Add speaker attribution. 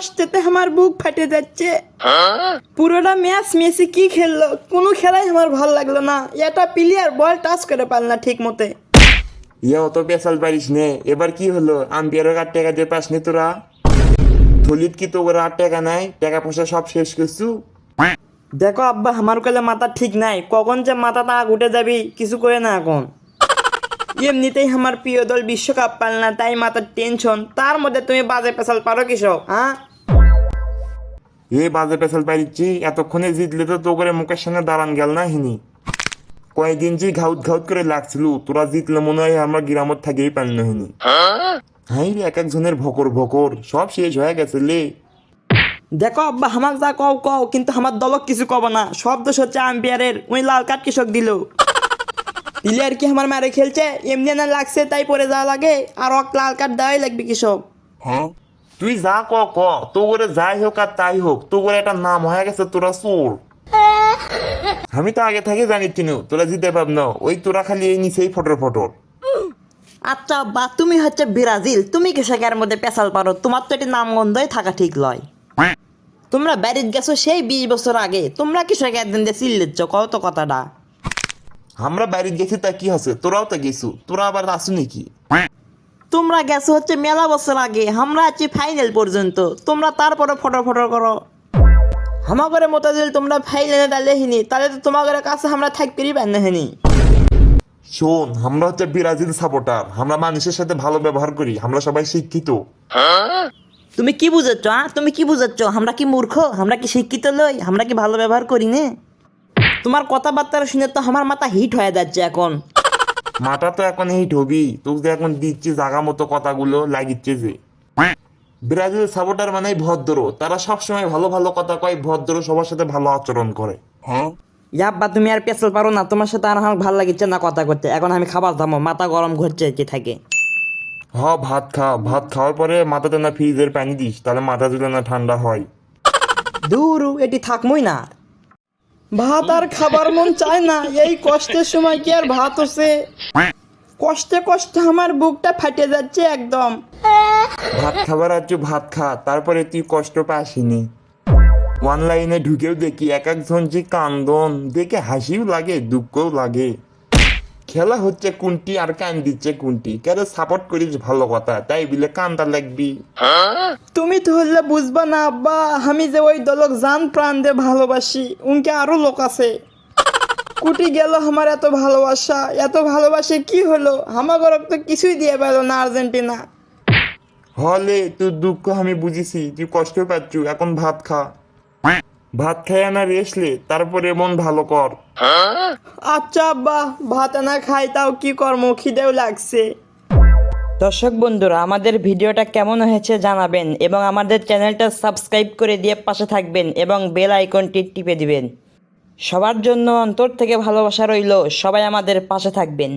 Speaker 1: কষ্টেতে আমার বুক ফাটে যাচ্ছে। পুরোটা ম্যাচ মেসি কি খেললো, কোনো খেলাই আমার ভালো লাগলো না। এটা প্লেয়ার বল টাচ করে পারল না ঠিক মতে।
Speaker 2: অত পেশাল পারিস নে। এবার কি হলো, আম্পায়ারের 8 টাকা দিয়ে পাস নি তোরা? থলিত কি তোর 8 টাকা নাই? টাকা পয়সা সব শেষ করছু?
Speaker 1: দেখো আব্বা, আমার কালে মাথা ঠিক নাই, কখন যে মাথাটা আগ উঠে যাবি কিছু করে না এখন। এমনিতেই আমার প্রিয় দল বিশ্বকাপ পাল না, তাই মাথার টেনশন, তার মধ্যে তুমি বাজে পেশাল পারো কিসব? হ্যাঁ,
Speaker 2: বাজে পেশাল পারিচ্ছি, এতক্ষণে জিতলে তো তোর মুখের সামনে দাঁড়ান গেল না হিনি। কয়েকদিন যে ঘাউত ঘাউত করে লাগছিল, তোরা জিতলে মনে হয় আমরা গ্রামত থাকেই পান না হিনি। হাই রে, এক একজনের ভকর ভকর সব শেষ হয়ে গেছে লে।
Speaker 1: দেখো আব্বা, আমাকে যা কও কও, কিন্তু আমার দলক কিছু কব না। সব দোষ হচ্ছে আম্পায়ারের। ওই লাল কার্ড কৃষক দিল। প্লেয়ার কি আমার মারে খেলছে, এমনি না লাগছে তাই পরে যাওয়া লাগে, আর ওক লাল কার্ড দেওয়াই লাগবে কৃষক।
Speaker 2: হ্যাঁ, তুই যা ক তোর যাই হোক আর তাই হোক, তোর একটা নাম হয়ে গেছে তোরা চোর। আমি তো আগে থেকে জানি চিনু তোরা জিতে পাব না, ওই তোরা খালি এই নিচেই ফটর ফটর।
Speaker 1: আচ্ছা আব্বা, তুমি হচ্ছে ব্রাজিল, তুমি কৃষকের মধ্যে পেশাল পারো, তোমার তো এটি নামগন্ধই থাকা ঠিক লয়। তোমরা ব্যারিজ গেছো সেই 20 বছর আগে, তোমরা কৃষক একদিন দিয়ে চিল্লেছ, কত কথাটা।
Speaker 2: আমরা বাইরে গেছি তা কি হচ্ছে, তোরাও তো গেছু, তোরা আবার আসু নাকি?
Speaker 1: তোমরা গেছো হচ্ছে মেলা বছর আগে, আমরা আছি ফাইনাল পর্যন্ত, তোমরা তারপরে ফটো ফটো করো। আমাদের মতো যদি তোমরা ফাইনালে দাঁড়িয়েহিনি, তাহলে তো তোমাদের কাছে আমরা থাকতেই পারিনি।
Speaker 2: শোন, আমরা হচ্ছে ব্রাজিল সাপোর্টার, আমরা মানুষের সাথে ভালো ব্যবহার করি, আমরা সবাই শিক্ষিত।
Speaker 1: তুমি কি বুঝাচ্ছ? তুমি কি বুঝাচ্ছ? আমরা কি মূর্খ? আমরা কি শিক্ষিত লই? আমরা কি ভালো ব্যবহার করি না? তোমার কথাবার্তা শুনে তো আমার মাথা হিট হয়ে যাচ্ছে এখন।
Speaker 2: মাথা তো এখন এই ঢবি, তোকে যে এখন দিচ্ছি জাগা মতো কথাগুলো লাগিচ্ছে যে। ব্রাজিল সাপোর্টার মানে ভদ্র, তারা সবসময় ভালো ভালো কথা কয়, ভদ্র, সবার সাথে ভালো আচরণ করে। হ্যাঁ,
Speaker 1: ইয়াব্বা, তুমি আর পেছল পারো না, তোমার সাথে আর আমার ভালো লাগছে না কথা করতে। এখন আমি খাবার দামো, মাথা গরম ঘুরছে কি থাকে।
Speaker 2: ভাত খা, ভাত খাওয়ার পরে মাথাতে না ফ্রিজের পানি দিস, তাহলে মাথা যদি না ঠান্ডা হয়।
Speaker 1: দূরু, এটি থাকমই না। ভাত আর খাবার মন চায় না, এই কষ্টের সময় কি আর ভাত হচ্ছে? কষ্টে কষ্টে আমার বুকটা ফাটে যাচ্ছে একদম।
Speaker 2: ভাত খাবার আছো, ভাত খা, তারপরে তুই কষ্ট পাসিনি। অনলাইনে ঢুকেও দেখি এক একজন যে কান্দন দেখে হাসিও লাগে দুঃখও লাগে। খেলা হচ্ছে কোনটি আর কান দিচ্ছে কোনটি, কেন সাপোর্ট করিস ভালো কথা, তাই বলে কান্দা লাগবি?
Speaker 1: তুমি তো হলে বুঝবা না আব্বা, আমি যে ওই দলক জান প্রাণ দিয়ে ভালোবাসি, উনকে আরো লোক আছে। কুটি গেল আমার এত ভালোবাসা, এত ভালোবাসে কি হলো? আমার ঘর তো কিছুই দিয়ে পেল না আর্জেন্টিনা।
Speaker 2: হলে তোর দুঃখ আমি বুঝেছি, তুই কষ্ট পাচ্ছু, এখন ভাত খা। ভাত খায় না রেসলে, তারপরে মন ভালো কর।
Speaker 1: আচ্ছা আব্বা, ভাত না খাই তাও কি কর্ম, খিদেও লাগছে। দর্শক বন্ধুরা, আমাদের ভিডিওটা কেমন হয়েছে জানাবেন, এবং আমাদের চ্যানেলটা সাবস্ক্রাইব করে দিয়ে পাশে থাকবেন, এবং বেল আইকনটি টিপে দিবেন। সবার জন্য অন্তর থেকে ভালোবাসা রইল, সবাই আমাদের পাশে থাকবেন।